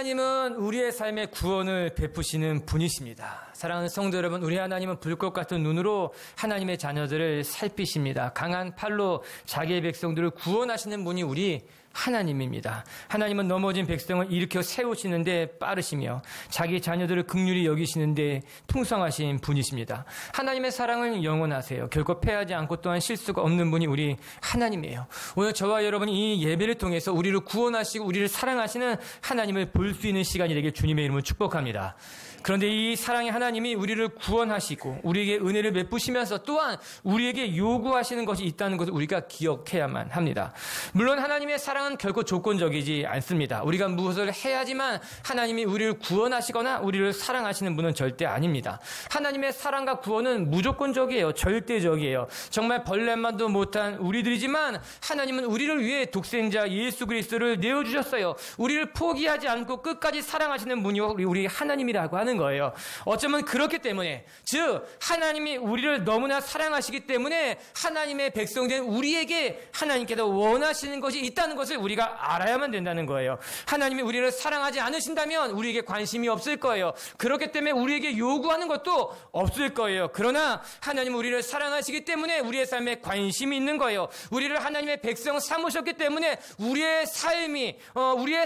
하나님은 우리의 삶에 구원을 베푸시는 분이십니다. 사랑하는 성도 여러분, 우리 하나님은 불꽃 같은 눈으로 하나님의 자녀들을 살피십니다. 강한 팔로 자기의 백성들을 구원하시는 분이 우리 하나님입니다. 하나님은 넘어진 백성을 일으켜 세우시는데 빠르시며 자기 자녀들을 긍휼히 여기시는데 풍성하신 분이십니다. 하나님의 사랑은 영원하세요. 결코 패하지 않고 또한 실수가 없는 분이 우리 하나님이에요. 오늘 저와 여러분이 이 예배를 통해서 우리를 구원하시고 우리를 사랑하시는 하나님을 볼 수 있는 시간이 되길 주님의 이름으로 축복합니다. 그런데 이 사랑의 하나님이 우리를 구원하시고 우리에게 은혜를 베푸시면서 또한 우리에게 요구하시는 것이 있다는 것을 우리가 기억해야만 합니다. 물론 하나님의 사랑은 결코 조건적이지 않습니다. 우리가 무엇을 해야지만 하나님이 우리를 구원하시거나 우리를 사랑하시는 분은 절대 아닙니다. 하나님의 사랑과 구원은 무조건적이에요. 절대적이에요. 정말 벌레만도 못한 우리들이지만 하나님은 우리를 위해 독생자 예수 그리스도를 내어주셨어요. 우리를 포기하지 않고 끝까지 사랑하시는 분이 우리 하나님이라고 하는 거예요. 어쩌면 그렇기 때문에, 즉 하나님이 우리를 너무나 사랑하시기 때문에 하나님의 백성된 우리에게 하나님께서 원하시는 것이 있다는 것을 우리가 알아야만 된다는 거예요. 하나님이 우리를 사랑하지 않으신다면 우리에게 관심이 없을 거예요. 그렇기 때문에 우리에게 요구하는 것도 없을 거예요. 그러나 하나님은 우리를 사랑하시기 때문에 우리의 삶에 관심이 있는 거예요. 우리를 하나님의 백성 삼으셨기 때문에 우리의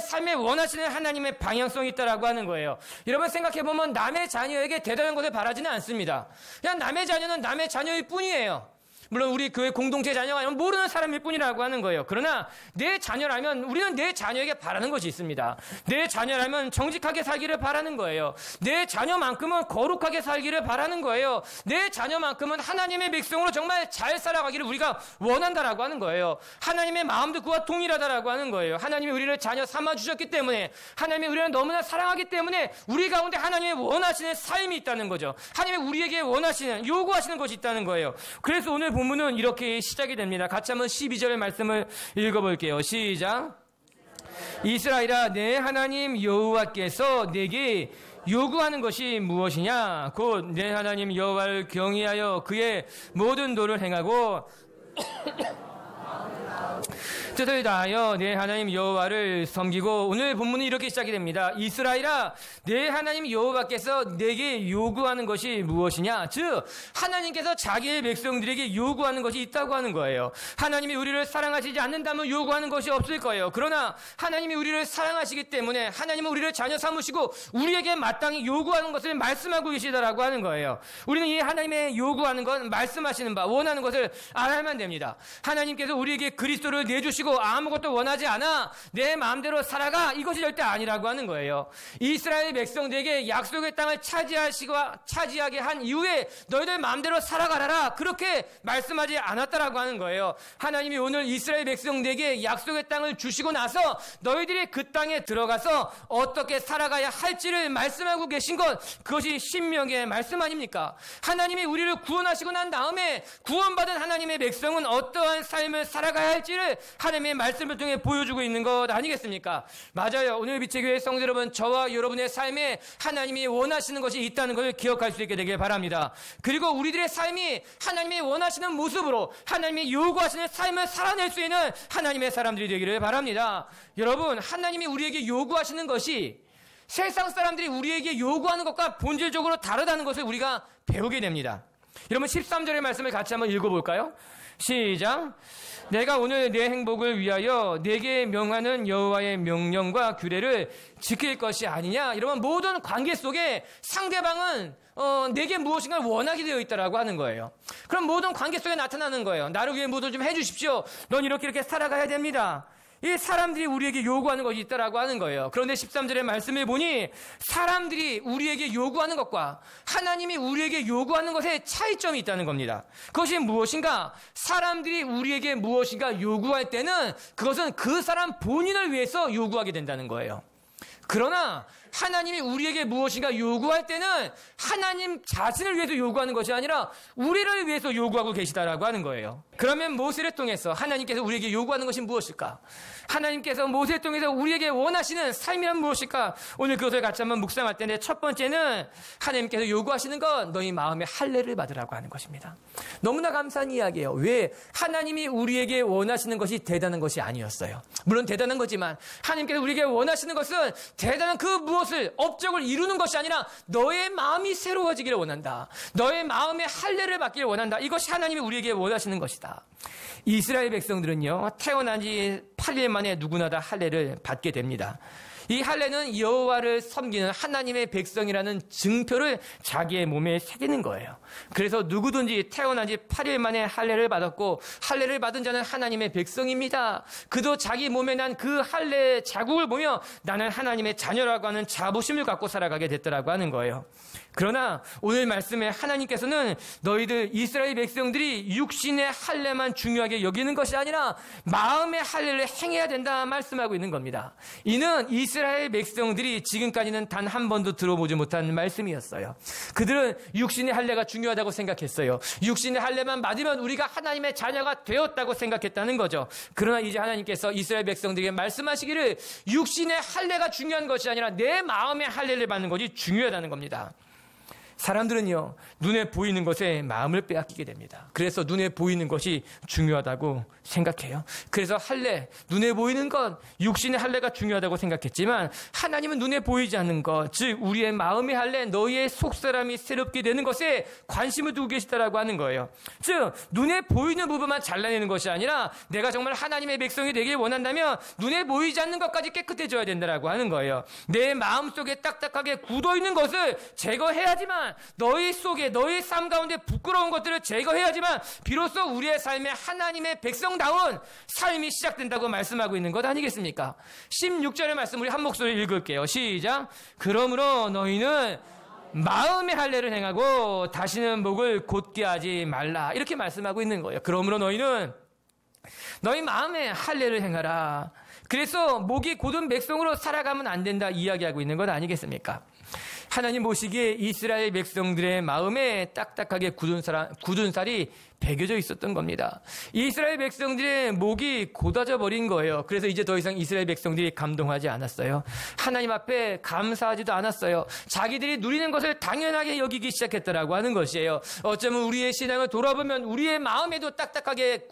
삶에 원하시는 하나님의 방향성이 있다라고 하는 거예요. 여러분 생각해보면 남의 자녀에게 대단한 것을 바라지는 않습니다. 그냥 남의 자녀는 남의 자녀일 뿐이에요. 물론 우리 교회 공동체 자녀가 아니면 모르는 사람일 뿐이라고 하는 거예요. 그러나 내 자녀라면 우리는 내 자녀에게 바라는 것이 있습니다. 내 자녀라면 정직하게 살기를 바라는 거예요. 내 자녀만큼은 거룩하게 살기를 바라는 거예요. 내 자녀만큼은 하나님의 백성으로 정말 잘 살아가기를 우리가 원한다라고 하는 거예요. 하나님의 마음도 그와 동일하다라고 하는 거예요. 하나님이 우리를 자녀 삼아주셨기 때문에, 하나님이 우리를 너무나 사랑하기 때문에 우리 가운데 하나님의 원하시는 삶이 있다는 거죠. 하나님이 우리에게 원하시는, 요구하시는 것이 있다는 거예요. 그래서 오늘 본문은 이렇게 시작이 됩니다. 같이 한번 12절의 말씀을 읽어볼게요. 시작. 이스라엘아, 내 하나님 여호와께서 내게 요구하는 것이 무엇이냐? 곧 내 하나님 여호와를 경외하여 그의 모든 도를 행하고 뜻을 다하여 내 하나님 여호와를 섬기고, 오늘 본문은 이렇게 시작이 됩니다. 이스라엘아, 내 하나님 여호와께서 내게 요구하는 것이 무엇이냐? 즉 하나님께서 자기의 백성들에게 요구하는 것이 있다고 하는 거예요. 하나님이 우리를 사랑하시지 않는다면 요구하는 것이 없을 거예요. 그러나 하나님이 우리를 사랑하시기 때문에 하나님은 우리를 자녀 삼으시고 우리에게 마땅히 요구하는 것을 말씀하고 계시다라고 하는 거예요. 우리는 이 하나님의 요구하는 것, 말씀하시는 바, 원하는 것을 알아야만 됩니다. 하나님께서 우리에게 그리스도를 내주시고 아무것도 원하지 않아 내 마음대로 살아가, 이것이 절대 아니라고 하는 거예요. 이스라엘 백성들에게 약속의 땅을 차지하게 한 이후에 너희들 마음대로 살아가라, 그렇게 말씀하지 않았다라고 하는 거예요. 하나님이 오늘 이스라엘 백성들에게 약속의 땅을 주시고 나서 너희들이 그 땅에 들어가서 어떻게 살아가야 할지를 말씀하고 계신 것, 그것이 신명기의 말씀 아닙니까? 하나님이 우리를 구원하시고 난 다음에 구원받은 하나님의 백성은 어떠한 삶을 살아가야 할지를 하나님의 말씀을 통해 보여주고 있는 것 아니겠습니까? 맞아요. 오늘 빛의교회 성도 여러분, 저와 여러분의 삶에 하나님이 원하시는 것이 있다는 것을 기억할 수 있게 되길 바랍니다. 그리고 우리들의 삶이 하나님이 원하시는 모습으로 하나님이 요구하시는 삶을 살아낼 수 있는 하나님의 사람들이 되기를 바랍니다. 여러분, 하나님이 우리에게 요구하시는 것이 세상 사람들이 우리에게 요구하는 것과 본질적으로 다르다는 것을 우리가 배우게 됩니다. 여러분 13절의 말씀을 같이 한번 읽어볼까요? 시작. 내가 오늘 내 행복을 위하여 내게 명하는 여호와의 명령과 규례를 지킬 것이 아니냐. 여러분, 모든 관계 속에 상대방은 내게 무엇인가를 원하게 되어 있다라고 하는 거예요. 그럼 모든 관계 속에 나타나는 거예요. 나를 위해 무엇을 좀 해주십시오. 넌 이렇게 살아가야 됩니다. 이 사람들이 우리에게 요구하는 것이 있다라고 하는 거예요. 그런데 13절의 말씀을 보니 사람들이 우리에게 요구하는 것과 하나님이 우리에게 요구하는 것에 차이점이 있다는 겁니다. 그것이 무엇인가? 사람들이 우리에게 무엇인가 요구할 때는 그것은 그 사람 본인을 위해서 요구하게 된다는 거예요. 그러나 하나님이 우리에게 무엇인가 요구할 때는 하나님 자신을 위해서 요구하는 것이 아니라 우리를 위해서 요구하고 계시다라고 하는 거예요. 그러면 모세를 통해서 하나님께서 우리에게 요구하는 것이 무엇일까? 하나님께서 모세를 통해서 우리에게 원하시는 삶이란 무엇일까? 오늘 그것을 같이 한번 묵상할 텐데, 첫 번째는 하나님께서 요구하시는 건 너희 마음의 할례를 받으라고 하는 것입니다. 너무나 감사한 이야기예요. 왜? 하나님이 우리에게 원하시는 것이 대단한 것이 아니었어요. 물론 대단한 거지만 하나님께서 우리에게 원하시는 것은 대단한 그 무엇을 업적을 이루는 것이 아니라 너의 마음이 새로워지기를 원한다. 너의 마음의 할례를 받기를 원한다. 이것이 하나님이 우리에게 원하시는 것이다. 이스라엘 백성들은요, 태어난 지 8일 만에 누구나 다 할례를 받게 됩니다. 이 할례는 여호와를 섬기는 하나님의 백성이라는 증표를 자기의 몸에 새기는 거예요. 그래서 누구든지 태어난 지 8일 만에 할례를 받았고, 할례를 받은 자는 하나님의 백성입니다. 그도 자기 몸에 난 그 할례 자국을 보며 나는 하나님의 자녀라고 하는 자부심을 갖고 살아가게 됐더라고 하는 거예요. 그러나 오늘 말씀에 하나님께서는 너희들 이스라엘 백성들이 육신의 할례만 중요하게 여기는 것이 아니라 마음의 할례를 행해야 된다 말씀하고 있는 겁니다. 이는 이스라엘 백성들이 지금까지는 단 한 번도 들어보지 못한 말씀이었어요. 그들은 육신의 할례가 중요하다고 생각했어요. 육신의 할례만 받으면 우리가 하나님의 자녀가 되었다고 생각했다는 거죠. 그러나 이제 하나님께서 이스라엘 백성들에게 말씀하시기를 육신의 할례가 중요한 것이 아니라 내 마음의 할례를 받는 것이 중요하다는 겁니다. 사람들은요, 눈에 보이는 것에 마음을 빼앗기게 됩니다. 그래서 눈에 보이는 것이 중요하다고 생각해요. 그래서 할례, 눈에 보이는 것, 육신의 할례가 중요하다고 생각했지만 하나님은 눈에 보이지 않는 것, 즉 우리의 마음의 할례, 너희의 속사람이 새롭게 되는 것에 관심을 두고 계시다라고 하는 거예요. 즉 눈에 보이는 부분만 잘라내는 것이 아니라 내가 정말 하나님의 백성이 되길 원한다면 눈에 보이지 않는 것까지 깨끗해져야 된다라고 하는 거예요. 내 마음속에 딱딱하게 굳어있는 것을 제거해야지만, 너희 속에, 너희 삶 가운데 부끄러운 것들을 제거해야지만 비로소 우리의 삶에 하나님의 백성다운 삶이 시작된다고 말씀하고 있는 것 아니겠습니까? 16절의 말씀 우리 한 목소리 읽을게요. 시작. 그러므로 너희는 마음의 할례를 행하고 다시는 목을 곧게 하지 말라. 이렇게 말씀하고 있는 거예요. 그러므로 너희는 너희 마음의 할례를 행하라. 그래서 목이 곧은 백성으로 살아가면 안 된다 이야기하고 있는 것 아니겠습니까? 하나님 보시기에 이스라엘 백성들의 마음에 딱딱하게 굳은 살이 배겨져 있었던 겁니다. 이스라엘 백성들의 목이 곧아져 버린 거예요. 그래서 이제 더 이상 이스라엘 백성들이 감동하지 않았어요. 하나님 앞에 감사하지도 않았어요. 자기들이 누리는 것을 당연하게 여기기 시작했더라고 하는 것이에요. 어쩌면 우리의 신앙을 돌아보면 우리의 마음에도 딱딱하게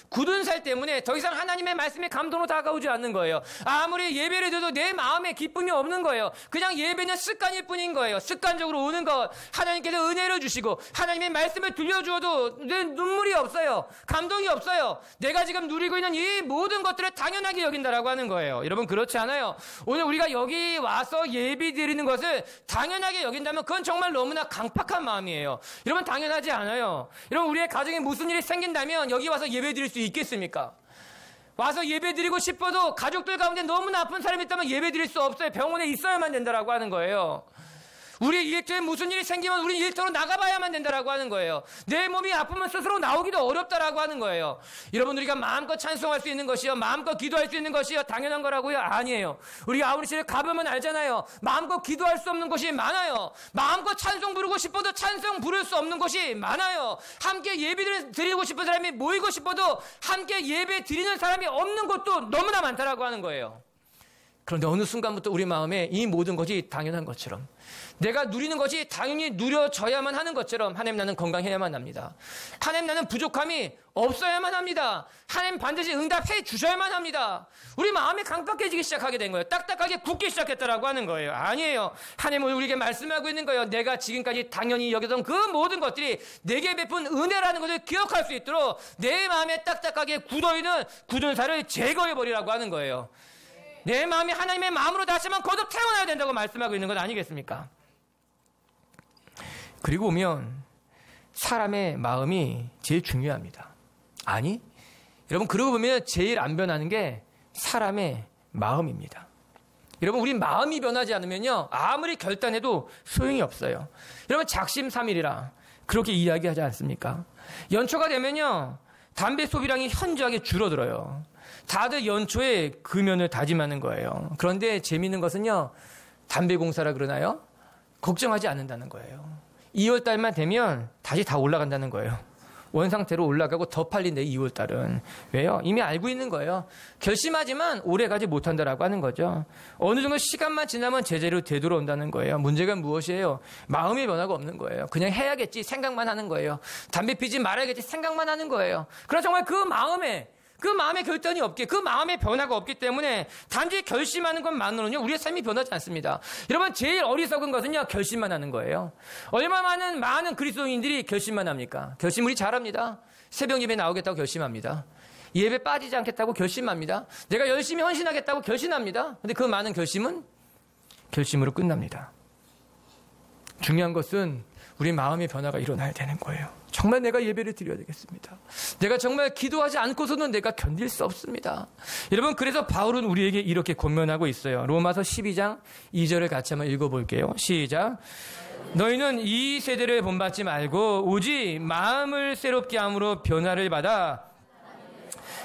굳은 살 때문에 더 이상 하나님의 말씀에 감동으로 다가오지 않는 거예요. 아무리 예배를 드려도 내 마음에 기쁨이 없는 거예요. 그냥 예배는 습관일 뿐인 거예요. 습관적으로 오는 것, 하나님께서 은혜를 주시고 하나님의 말씀을 들려주어도 내 눈물이 없어요. 감동이 없어요. 내가 지금 누리고 있는 이 모든 것들을 당연하게 여긴다라고 하는 거예요. 여러분 그렇지 않아요? 오늘 우리가 여기 와서 예배 드리는 것을 당연하게 여긴다면 그건 정말 너무나 강팍한 마음이에요. 여러분 당연하지 않아요. 여러분 우리의 가정에 무슨 일이 생긴다면 여기 와서 예배 드릴 수 있겠습니까? 와서 예배 드리고 싶어도 가족들 가운데 너무나 아픈 사람이 있다면 예배 드릴 수 없어요. 병원에 있어야만 된다라고 하는 거예요. 우리 일터에 무슨 일이 생기면 우리 일터로 나가봐야만 된다라고 하는 거예요. 내 몸이 아프면 스스로 나오기도 어렵다라고 하는 거예요. 여러분 우리가 마음껏 찬송할 수 있는 것이요, 마음껏 기도할 수 있는 것이요 당연한 거라고요? 아니에요. 우리 아우리실에 가보면 알잖아요. 마음껏 기도할 수 없는 곳이 많아요. 마음껏 찬송 부르고 싶어도 찬송 부를 수 없는 곳이 많아요. 함께 예배를 드리고 싶은 사람이 모이고 싶어도 함께 예배 드리는 사람이 없는 곳도 너무나 많다라고 하는 거예요. 그런데 어느 순간부터 우리 마음에 이 모든 것이 당연한 것처럼, 내가 누리는 것이 당연히 누려져야만 하는 것처럼, 하나님 나는 건강해야만 합니다. 하나님 나는 부족함이 없어야만 합니다. 하나님 반드시 응답해 주셔야만 합니다. 우리 마음이 강팍해지기 시작하게 된 거예요. 딱딱하게 굳기 시작했다라고 하는 거예요. 아니에요. 하나님은 우리에게 말씀하고 있는 거예요. 내가 지금까지 당연히 여기던 그 모든 것들이 내게 베푼 은혜라는 것을 기억할 수 있도록 내 마음에 딱딱하게 굳어있는 굳은 살을 제거해버리라고 하는 거예요. 내 마음이 하나님의 마음으로 다시 한번 거듭 태어나야 된다고 말씀하고 있는 것 아니겠습니까? 그리고 보면 사람의 마음이 제일 중요합니다. 아니, 여러분 그러고 보면 제일 안 변하는 게 사람의 마음입니다. 여러분 우리 마음이 변하지 않으면요 아무리 결단해도 소용이 없어요. 여러분 작심삼일이라 그렇게 이야기하지 않습니까? 연초가 되면요 담배 소비량이 현저하게 줄어들어요. 다들 연초에 금연을 다짐하는 거예요. 그런데 재미있는 것은요, 담배 공사라 그러나요? 걱정하지 않는다는 거예요. 2월 달만 되면 다시 다 올라간다는 거예요. 원상태로 올라가고 더 팔린대 2월 달은. 왜요? 이미 알고 있는 거예요. 결심하지만 오래 가지 못한다라고 하는 거죠. 어느 정도 시간만 지나면 제자리로 되돌아온다는 거예요. 문제가 무엇이에요? 마음의 변화가 없는 거예요. 그냥 해야겠지 생각만 하는 거예요. 담배 피지 말아야겠지 생각만 하는 거예요. 그러나 정말 그 마음에 결단이 없기에, 그 마음의 변화가 없기 때문에 단지 결심하는 것만으로는요, 우리의 삶이 변하지 않습니다. 여러분, 제일 어리석은 것은요, 결심만 하는 거예요. 얼마나 많은 그리스도인들이 결심만 합니까? 결심 우리 잘합니다. 새벽 예배 나오겠다고 결심합니다. 예배 빠지지 않겠다고 결심합니다. 내가 열심히 헌신하겠다고 결심합니다. 근데 그 많은 결심은 결심으로 끝납니다. 중요한 것은 우리 마음의 변화가 일어나야 되는 거예요. 정말 내가 예배를 드려야 되겠습니다. 내가 정말 기도하지 않고서는 내가 견딜 수 없습니다. 여러분, 그래서 바울은 우리에게 이렇게 권면하고 있어요. 로마서 12장 2절을 같이 한번 읽어볼게요. 시작. 너희는 이 세대를 본받지 말고 오직 마음을 새롭게 함으로 변화를 받아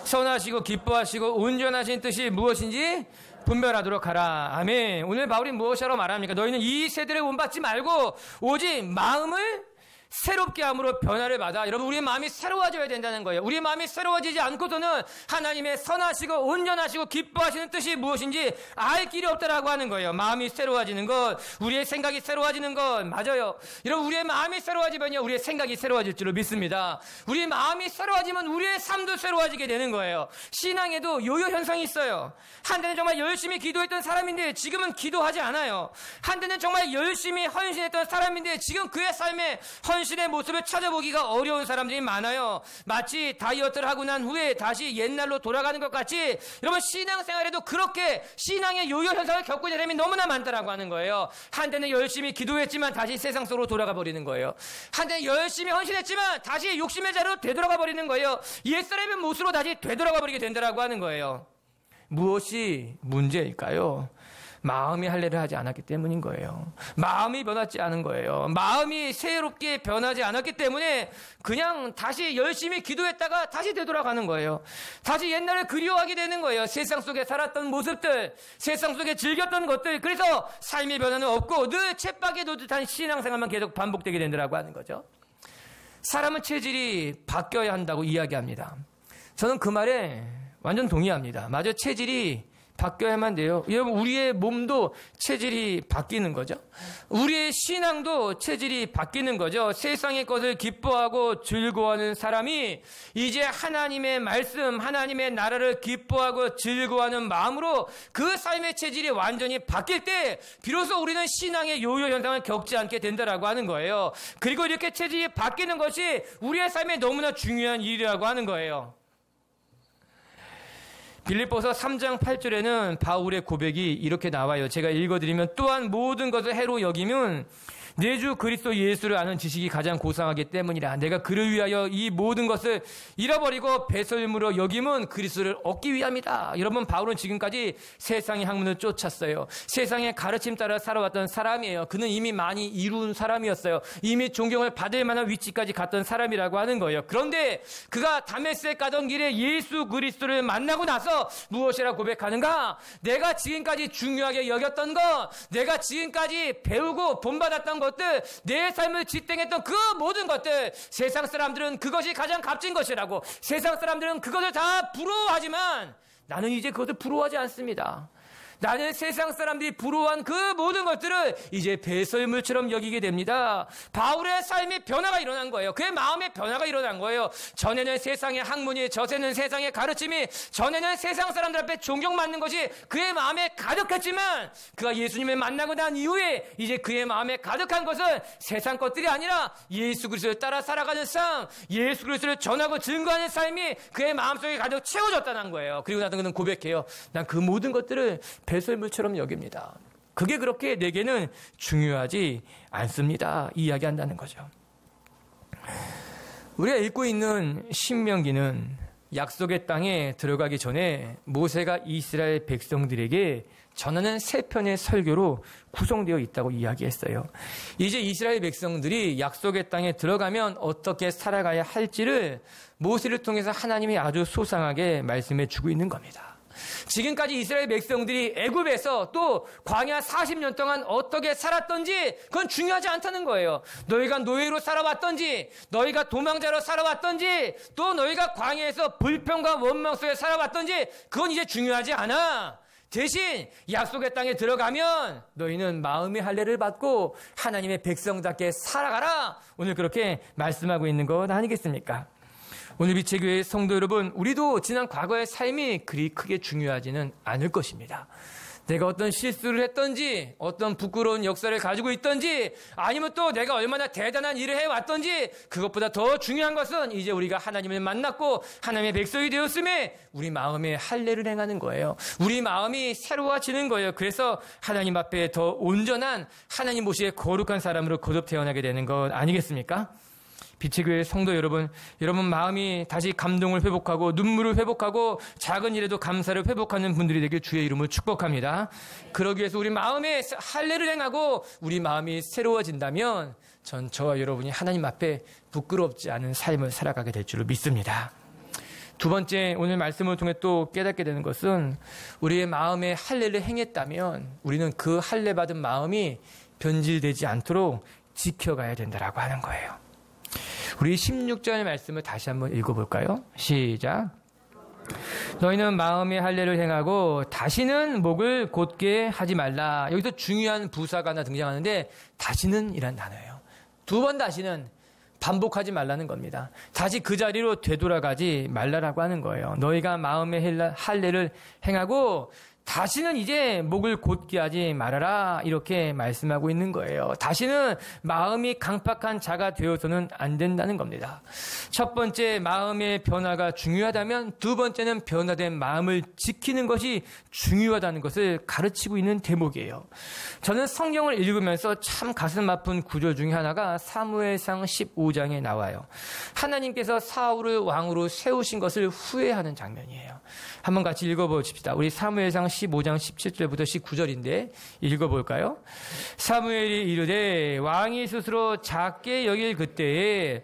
선하시고 기뻐하시고 온전하신 뜻이 무엇인지 분별하도록 하라. 아멘. 오늘 바울이 무엇이라고 말합니까? 너희는 이 세대를 본받지 말고 오직 마음을 새롭게 함으로 변화를 받아. 여러분, 우리의 마음이 새로워져야 된다는 거예요. 우리의 마음이 새로워지지 않고서는 하나님의 선하시고 온전하시고 기뻐하시는 뜻이 무엇인지 알 길이 없다라고 하는 거예요. 마음이 새로워지는 것, 우리의 생각이 새로워지는 것, 맞아요. 여러분, 우리의 마음이 새로워지면요, 우리의 생각이 새로워질 줄로 믿습니다. 우리의 마음이 새로워지면 우리의 삶도 새로워지게 되는 거예요. 신앙에도 요요 현상이 있어요. 한때는 정말 열심히 기도했던 사람인데 지금은 기도하지 않아요. 한때는 정말 열심히 헌신했던 사람인데 지금 그의 삶에 헌신의 모습을 찾아보기가 어려운 사람들이 많아요. 마치 다이어트를 하고 난 후에 다시 옛날로 돌아가는 것 같이 여러분, 신앙생활에도 그렇게 신앙의 요요 현상을 겪고 있는 사람이 너무나 많다라고 하는 거예요. 한때는 열심히 기도했지만 다시 세상 속으로 돌아가 버리는 거예요. 한때는 열심히 헌신했지만 다시 욕심의 자리로 되돌아가 버리는 거예요. 옛사람의 모습으로 다시 되돌아가 버리게 된다라고 하는 거예요. 무엇이 문제일까요? 마음이 할례를 하지 않았기 때문인 거예요. 마음이 변하지 않은 거예요. 마음이 새롭게 변하지 않았기 때문에 그냥 다시 열심히 기도했다가 다시 되돌아가는 거예요. 다시 옛날을 그리워하게 되는 거예요. 세상 속에 살았던 모습들, 세상 속에 즐겼던 것들. 그래서 삶의 변화는 없고 늘 쳇바퀴 도듯한 신앙생활만 계속 반복되게 된다고 하는 거죠. 사람은 체질이 바뀌어야 한다고 이야기합니다. 저는 그 말에 완전 동의합니다. 맞아요. 체질이 바뀌어야만 돼요. 여러분, 우리의 몸도 체질이 바뀌는 거죠. 우리의 신앙도 체질이 바뀌는 거죠. 세상의 것을 기뻐하고 즐거워하는 사람이 이제 하나님의 말씀, 하나님의 나라를 기뻐하고 즐거워하는 마음으로 그 삶의 체질이 완전히 바뀔 때 비로소 우리는 신앙의 요요 현상을 겪지 않게 된다라고 하는 거예요. 그리고 이렇게 체질이 바뀌는 것이 우리의 삶에 너무나 중요한 일이라고 하는 거예요. 빌립보서 3장 8절에는 바울의 고백이 이렇게 나와요. 제가 읽어드리면, 또한 모든 것을 해로 여기면 내 주 그리스도 예수를 아는 지식이 가장 고상하기 때문이라. 내가 그를 위하여 이 모든 것을 잃어버리고 배설물로 여김은 그리스도를 얻기 위함이다. 여러분, 바울은 지금까지 세상의 학문을 쫓았어요. 세상의 가르침 따라 살아왔던 사람이에요. 그는 이미 많이 이룬 사람이었어요. 이미 존경을 받을 만한 위치까지 갔던 사람이라고 하는 거예요. 그런데 그가 다메섹에 가던 길에 예수 그리스도를 만나고 나서 무엇이라고 고백하는가? 내가 지금까지 중요하게 여겼던 것, 내가 지금까지 배우고 본받았던 것들, 내 삶을 지탱했던 그 모든 것들, 세상 사람들은 그것이 가장 값진 것이라고, 세상 사람들은 그것을 다 부러워하지만 나는 이제 그것을 부러워하지 않습니다. 나는 세상 사람들이 부러워한 그 모든 것들을 이제 배설물처럼 여기게 됩니다. 바울의 삶의 변화가 일어난 거예요. 그의 마음의 변화가 일어난 거예요. 전에는 세상의 학문이, 저새는 세상의 가르침이, 전에는 세상 사람들 앞에 존경받는 것이 그의 마음에 가득했지만 그가 예수님을 만나고 난 이후에 이제 그의 마음에 가득한 것은 세상 것들이 아니라 예수 그리스도를 따라 살아가는 삶, 예수 그리스도를 전하고 증거하는 삶이 그의 마음속에 가득 채워졌다는 거예요. 그리고 나서 그는 고백해요. 난 그 모든 것들을 배설물처럼 여깁니다. 그게 그렇게 내게는 중요하지 않습니다. 이야기한다는 거죠. 우리가 읽고 있는 신명기는 약속의 땅에 들어가기 전에 모세가 이스라엘 백성들에게 전하는 세 편의 설교로 구성되어 있다고 이야기했어요. 이제 이스라엘 백성들이 약속의 땅에 들어가면 어떻게 살아가야 할지를 모세를 통해서 하나님이 아주 소상하게 말씀해 주고 있는 겁니다. 지금까지 이스라엘 백성들이 애굽에서 또 광야 40년 동안 어떻게 살았던지 그건 중요하지 않다는 거예요. 너희가 노예로 살아왔던지, 너희가 도망자로 살아왔던지, 또 너희가 광야에서 불평과 원망 속에 살아왔던지 그건 이제 중요하지 않아. 대신 약속의 땅에 들어가면 너희는 마음의 할례를 받고 하나님의 백성답게 살아가라. 오늘 그렇게 말씀하고 있는 것 아니겠습니까? 오늘 빛의 교회 성도 여러분, 우리도 지난 과거의 삶이 그리 크게 중요하지는 않을 것입니다. 내가 어떤 실수를 했던지, 어떤 부끄러운 역사를 가지고 있던지, 아니면 또 내가 얼마나 대단한 일을 해왔던지, 그것보다 더 중요한 것은 이제 우리가 하나님을 만났고 하나님의 백성이 되었음에 우리 마음에 할례를 행하는 거예요. 우리 마음이 새로워지는 거예요. 그래서 하나님 앞에 더 온전한 하나님 보시기에 거룩한 사람으로 거듭 태어나게 되는 것 아니겠습니까? 빛의 교회 성도 여러분 마음이 다시 감동을 회복하고 눈물을 회복하고 작은 일에도 감사를 회복하는 분들이 되길 주의 이름으로 축복합니다. 그러기 위해서 우리 마음에 할례를 행하고 우리 마음이 새로워진다면 저와 여러분이 하나님 앞에 부끄럽지 않은 삶을 살아가게 될 줄로 믿습니다. 두 번째, 오늘 말씀을 통해 또 깨닫게 되는 것은 우리의 마음에 할례를 행했다면 우리는 그 할례 받은 마음이 변질되지 않도록 지켜가야 된다라고 하는 거예요. 우리 16절 말씀을 다시 한번 읽어볼까요? 시작. 너희는 마음의 할례를 행하고 다시는 목을 곧게 하지 말라. 여기서 중요한 부사가 하나 등장하는데 다시는 이란 단어예요. 두 번 다시는 반복하지 말라는 겁니다. 다시 그 자리로 되돌아가지 말라라고 하는 거예요. 너희가 마음의 할례를 행하고 다시는 이제 목을 곧게 하지 말아라 이렇게 말씀하고 있는 거예요. 다시는 마음이 강팍한 자가 되어서는 안 된다는 겁니다. 첫 번째, 마음의 변화가 중요하다면 두 번째는 변화된 마음을 지키는 것이 중요하다는 것을 가르치고 있는 대목이에요. 저는 성경을 읽으면서 참 가슴 아픈 구절 중에 하나가 사무엘상 15장에 나와요. 하나님께서 사울을 왕으로 세우신 것을 후회하는 장면이에요. 한번 같이 읽어보십시다. 우리 사무엘상 15장 17절부터 19절인데 읽어볼까요? 사무엘이 이르되 왕이 스스로 작게 여길 그때에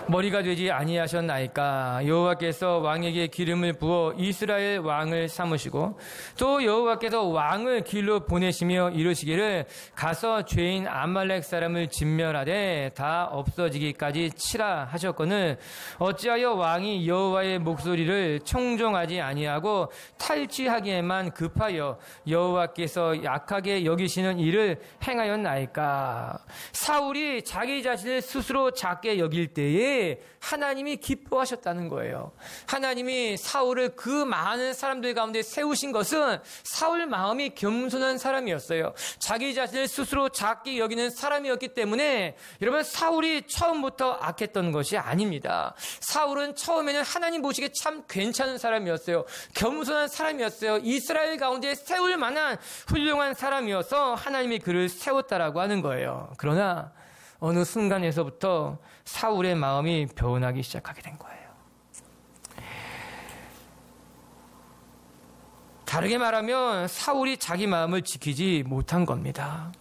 머리가 되지 아니하셨나이까. 여호와께서 왕에게 기름을 부어 이스라엘 왕을 삼으시고 또 여호와께서 왕을 길로 보내시며 이르시기를 가서 죄인 아말렉 사람을 진멸하되 다 없어지기까지 치라 하셨거늘 어찌하여 왕이 여호와의 목소리를 청종하지 아니하고 탈취하기에만 급하여 여호와께서 약하게 여기시는 일을 행하였나이까. 사울이 자기 자신을 스스로 작게 여길 때에 하나님이 기뻐하셨다는 거예요. 하나님이 사울을 그 많은 사람들 가운데 세우신 것은 사울 마음이 겸손한 사람이었어요. 자기 자신을 스스로 작게 여기는 사람이었기 때문에 여러분, 사울이 처음부터 악했던 것이 아닙니다. 사울은 처음에는 하나님 보시기에 참 괜찮은 사람이었어요. 겸손한 사람이었어요. 이스라엘 가운데 세울 만한 훌륭한 사람이어서 하나님이 그를 세웠다라고 하는 거예요. 그러나 어느 순간에서부터 사울의 마음이 변하기 시작하게 된 거예요. 다르게 말하면 사울이 자기 마음을 지키지 못한 겁니다.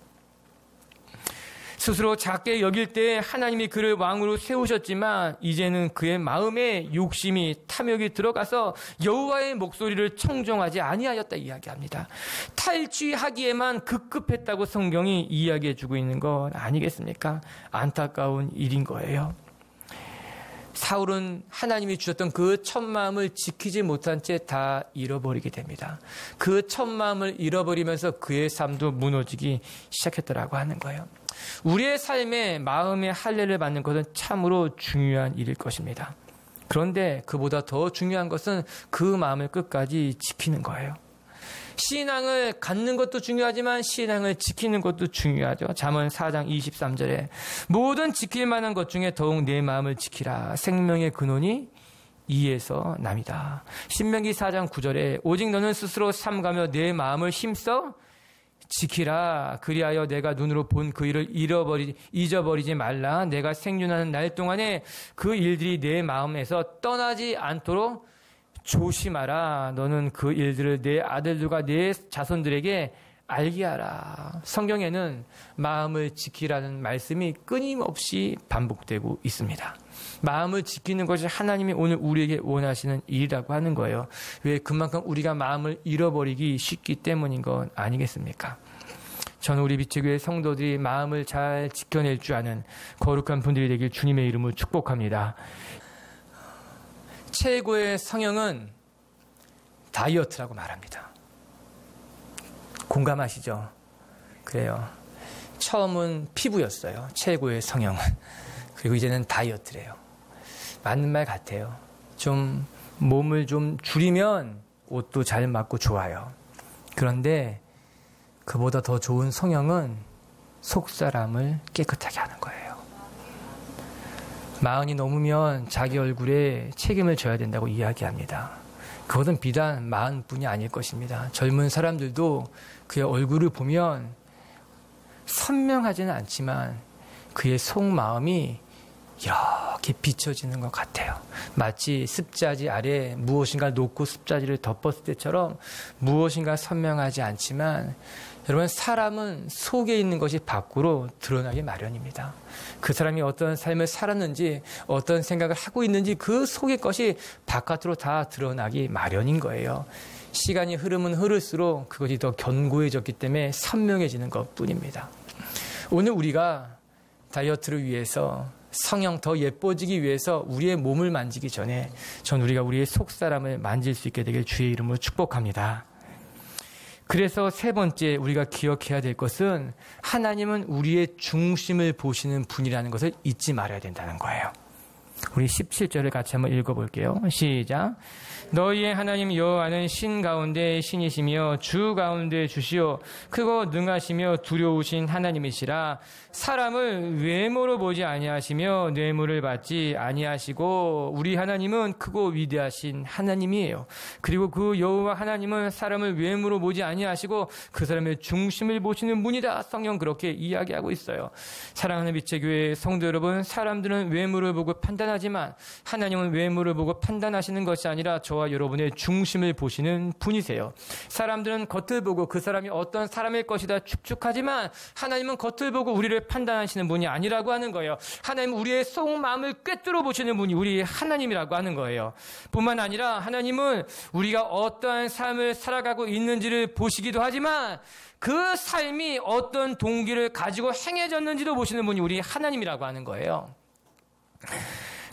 스스로 작게 여길 때 하나님이 그를 왕으로 세우셨지만 이제는 그의 마음에 욕심이 탐욕이 들어가서 여호와의 목소리를 청종하지 아니하였다 이야기합니다. 탈취하기에만 급급했다고 성경이 이야기해주고 있는 것 아니겠습니까? 안타까운 일인 거예요. 사울은 하나님이 주셨던 그 첫 마음을 지키지 못한 채 다 잃어버리게 됩니다. 그 첫 마음을 잃어버리면서 그의 삶도 무너지기 시작했더라고 하는 거예요. 우리의 삶에 마음의 할례를 받는 것은 참으로 중요한 일일 것입니다. 그런데 그보다 더 중요한 것은 그 마음을 끝까지 지키는 거예요. 신앙을 갖는 것도 중요하지만 신앙을 지키는 것도 중요하죠. 잠언 4장 23절에 모든 지킬 만한 것 중에 더욱 내 마음을 지키라. 생명의 근원이 이에서 남이다. 신명기 4장 9절에 오직 너는 스스로 삼가며 내 마음을 힘써 지키라. 그리하여 내가 눈으로 본 그 일을 잊어버리지 말라. 내가 생존하는 날 동안에 그 일들이 내 마음에서 떠나지 않도록 조심하라. 너는 그 일들을 내 아들들과 내 자손들에게 알게 하라. 성경에는 마음을 지키라는 말씀이 끊임없이 반복되고 있습니다. 마음을 지키는 것이 하나님이 오늘 우리에게 원하시는 일이라고 하는 거예요. 왜? 그만큼 우리가 마음을 잃어버리기 쉽기 때문인 건 아니겠습니까? 저는 우리 빛의교회 성도들이 마음을 잘 지켜낼 줄 아는 거룩한 분들이 되길 주님의 이름으로 축복합니다. 최고의 성형은 다이어트라고 말합니다. 공감하시죠? 그래요. 처음은 피부였어요. 최고의 성형은. 그리고 이제는 다이어트래요. 맞는 말 같아요. 좀 몸을 좀 줄이면 옷도 잘 맞고 좋아요. 그런데 그보다 더 좋은 성형은 속사람을 깨끗하게 하는 거예요. 40이 넘으면 자기 얼굴에 책임을 져야 된다고 이야기합니다. 그것은 비단 40뿐이 아닐 것입니다. 젊은 사람들도 그의 얼굴을 보면 선명하지는 않지만 그의 속마음이 이렇게 비춰지는 것 같아요. 마치 습자지 아래 무엇인가 놓고 습자지를 덮었을 때처럼 무엇인가 선명하지 않지만 여러분, 사람은 속에 있는 것이 밖으로 드러나기 마련입니다. 그 사람이 어떤 삶을 살았는지 어떤 생각을 하고 있는지 그 속의 것이 바깥으로 다 드러나기 마련인 거예요. 시간이 흐르면 흐를수록 그것이 더 견고해졌기 때문에 선명해지는 것뿐입니다. 오늘 우리가 다이어트를 위해서 성형 더 예뻐지기 위해서 우리의 몸을 만지기 전에 전 우리가 우리의 속사람을 만질 수 있게 되길 주의 이름으로 축복합니다. 그래서 세 번째 우리가 기억해야 될 것은 하나님은 우리의 중심을 보시는 분이라는 것을 잊지 말아야 된다는 거예요. 우리 17절을 같이 한번 읽어볼게요. 시작. 너희의 하나님 여호와는 신 가운데 신이시며 주 가운데 주시오 크고 능하시며 두려우신 하나님이시라. 사람을 외모로 보지 아니하시며 뇌물을 받지 아니하시고 우리 하나님은 크고 위대하신 하나님이에요. 그리고 그 여호와 하나님은 사람을 외모로 보지 아니하시고 그 사람의 중심을 보시는 분이다. 성경 그렇게 이야기하고 있어요. 사랑하는 빛의 교회 성도 여러분, 사람들은 외모를 보고 판단하지만 하나님은 외모를 보고 판단하시는 것이 아니라 저와 여러분의 중심을 보시는 분이세요. 사람들은 겉을 보고 그 사람이 어떤 사람일 것이다 축축하지만 하나님은 겉을 보고 우리를 판단하시는 분이 아니라고 하는 거예요. 하나님은 우리의 속마음을 꿰뚫어 보시는 분이 우리 하나님이라고 하는 거예요. 뿐만 아니라 하나님은 우리가 어떠한 삶을 살아가고 있는지를 보시기도 하지만 그 삶이 어떤 동기를 가지고 행해졌는지도 보시는 분이 우리 하나님이라고 하는 거예요.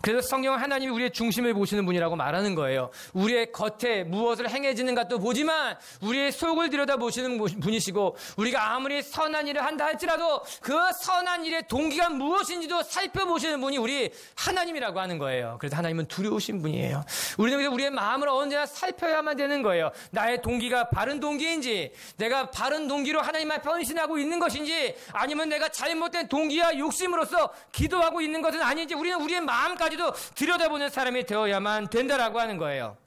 그래서 성경은 하나님이 우리의 중심을 보시는 분이라고 말하는 거예요. 우리의 겉에 무엇을 행해지는가도 보지만 우리의 속을 들여다보시는 분이시고 우리가 아무리 선한 일을 한다 할지라도 그 선한 일의 동기가 무엇인지도 살펴보시는 분이 우리 하나님이라고 하는 거예요. 그래서 하나님은 두려우신 분이에요. 우리는 우리의 마음을 언제나 살펴야만 되는 거예요. 나의 동기가 바른 동기인지, 내가 바른 동기로 하나님 앞에 헌신하고 있는 것인지, 아니면 내가 잘못된 동기와 욕심으로서 기도하고 있는 것은 아닌지 우리는 우리의 마음까지 들여다보는 사람이 되어야만 된다라고 하는 거예요.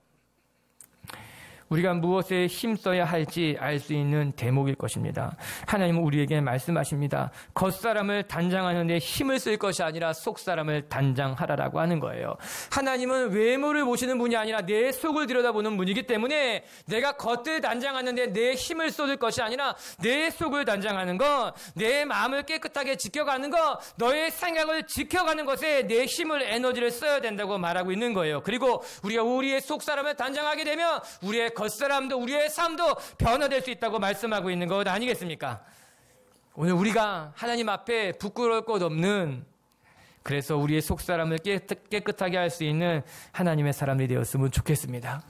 우리가 무엇에 힘써야 할지 알 수 있는 대목일 것입니다. 하나님은 우리에게 말씀하십니다. 겉사람을 단장하는 데 힘을 쓸 것이 아니라 속사람을 단장하라라고 하는 거예요. 하나님은 외모를 보시는 분이 아니라 내 속을 들여다보는 분이기 때문에 내가 겉을 단장하는 데 내 힘을 쏟을 것이 아니라 내 속을 단장하는 것, 내 마음을 깨끗하게 지켜가는 것, 너의 생각을 지켜가는 것에 내 힘을, 에너지를 써야 된다고 말하고 있는 거예요. 그리고 우리가 우리의 속사람을 단장하게 되면 우리의 겉사람도 우리의 삶도 변화될 수 있다고 말씀하고 있는 것 아니겠습니까? 오늘 우리가 하나님 앞에 부끄러울 것 없는, 그래서 우리의 속사람을 깨끗하게 할 수 있는 하나님의 사람이 되었으면 좋겠습니다.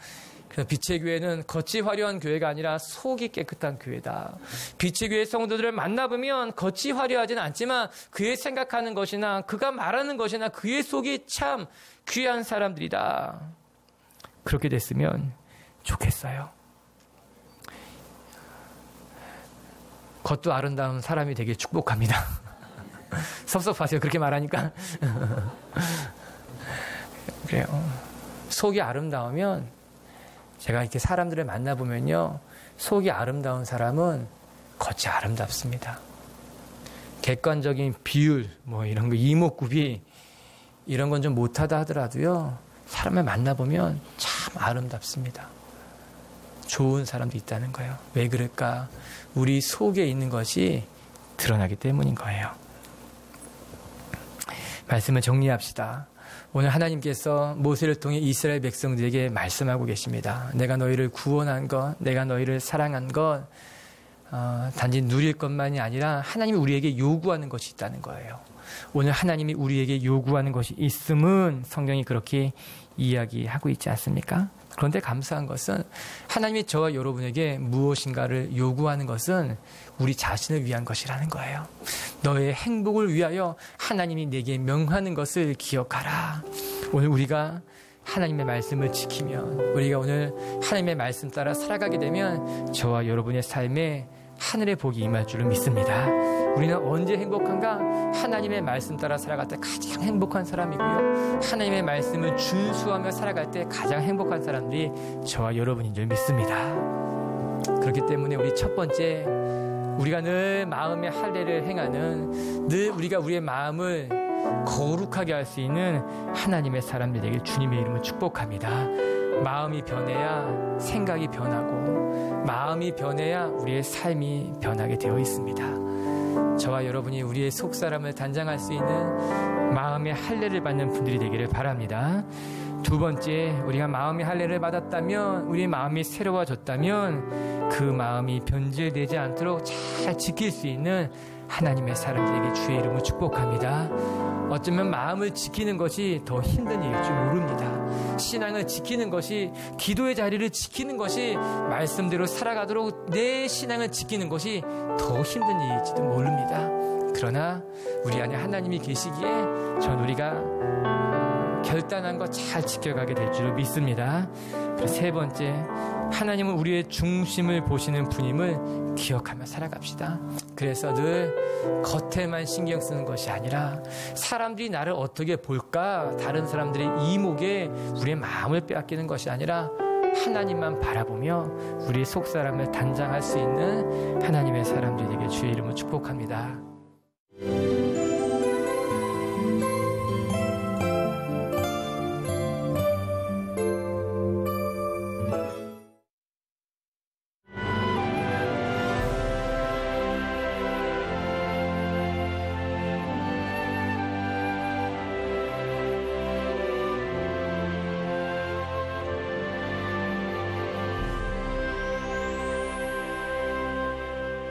그래서 빛의 교회는 겉이 화려한 교회가 아니라 속이 깨끗한 교회다. 빛의 교회 성도들을 만나보면 겉이 화려하지는 않지만 그의 생각하는 것이나 그가 말하는 것이나 그의 속이 참 귀한 사람들이다. 그렇게 됐으면 좋겠어요. 겉도 아름다운 사람이 되길 축복합니다. 섭섭하세요, 그렇게 말하니까? 그래요. 속이 아름다우면, 제가 이렇게 사람들을 만나보면요, 속이 아름다운 사람은 겉이 아름답습니다. 객관적인 비율, 이런 거, 이목구비, 이런 건 좀 못하다 하더라도요, 사람을 만나보면 참 아름답습니다. 좋은 사람도 있다는 거예요. 왜 그럴까? 우리 속에 있는 것이 드러나기 때문인 거예요. 말씀을 정리합시다. 오늘 하나님께서 모세를 통해 이스라엘 백성들에게 말씀하고 계십니다. 내가 너희를 구원한 것, 내가 너희를 사랑한 것, 단지 누릴 것만이 아니라 하나님이 우리에게 요구하는 것이 있다는 거예요. 오늘 하나님이 우리에게 요구하는 것이 있음은 성경이 그렇게 이야기하고 있지 않습니까? 그런데 감사한 것은 하나님이 저와 여러분에게 무엇인가를 요구하는 것은 우리 자신을 위한 것이라는 거예요. 너의 행복을 위하여 하나님이 내게 명하는 것을 기억하라. 오늘 우리가 하나님의 말씀을 지키면, 우리가 오늘 하나님의 말씀 따라 살아가게 되면 저와 여러분의 삶에 하늘의 복이 임할 줄을 믿습니다. 우리는 언제 행복한가? 하나님의 말씀 따라 살아갈 때 가장 행복한 사람이고요. 하나님의 말씀을 준수하며 살아갈 때 가장 행복한 사람들이 저와 여러분인 줄 믿습니다. 그렇기 때문에 우리 첫 번째, 우리가 늘 마음의 할례를 행하는, 늘 우리가 우리의 마음을 거룩하게 할 수 있는 하나님의 사람들 되길 주님의 이름으로 축복합니다. 마음이 변해야 생각이 변하고, 마음이 변해야 우리의 삶이 변하게 되어 있습니다. 저와 여러분이 우리의 속사람을 단장할 수 있는 마음의 할례를 받는 분들이 되기를 바랍니다. 두 번째, 우리가 마음의 할례를 받았다면, 우리 마음이 새로워졌다면 그 마음이 변질되지 않도록 잘 지킬 수 있는 하나님의 사람들에게 주의 이름으로 축복합니다. 어쩌면 마음을 지키는 것이 더 힘든 일일 줄 모릅니다. 신앙을 지키는 것이, 기도의 자리를 지키는 것이, 말씀대로 살아가도록 내 신앙을 지키는 것이 더 힘든 일일지도 모릅니다. 그러나 우리 안에 하나님이 계시기에 전 우리가 결단한 것 잘 지켜가게 될 줄 믿습니다. 그리고 세 번째, 하나님은 우리의 중심을 보시는 분임을 기억하며 살아갑시다. 그래서 늘 겉에만 신경 쓰는 것이 아니라 사람들이 나를 어떻게 볼까, 다른 사람들의 이목에 우리의 마음을 빼앗기는 것이 아니라 하나님만 바라보며 우리의 속사람을 단장할 수 있는 하나님의 사람들에게 주의 이름으로 축복합니다.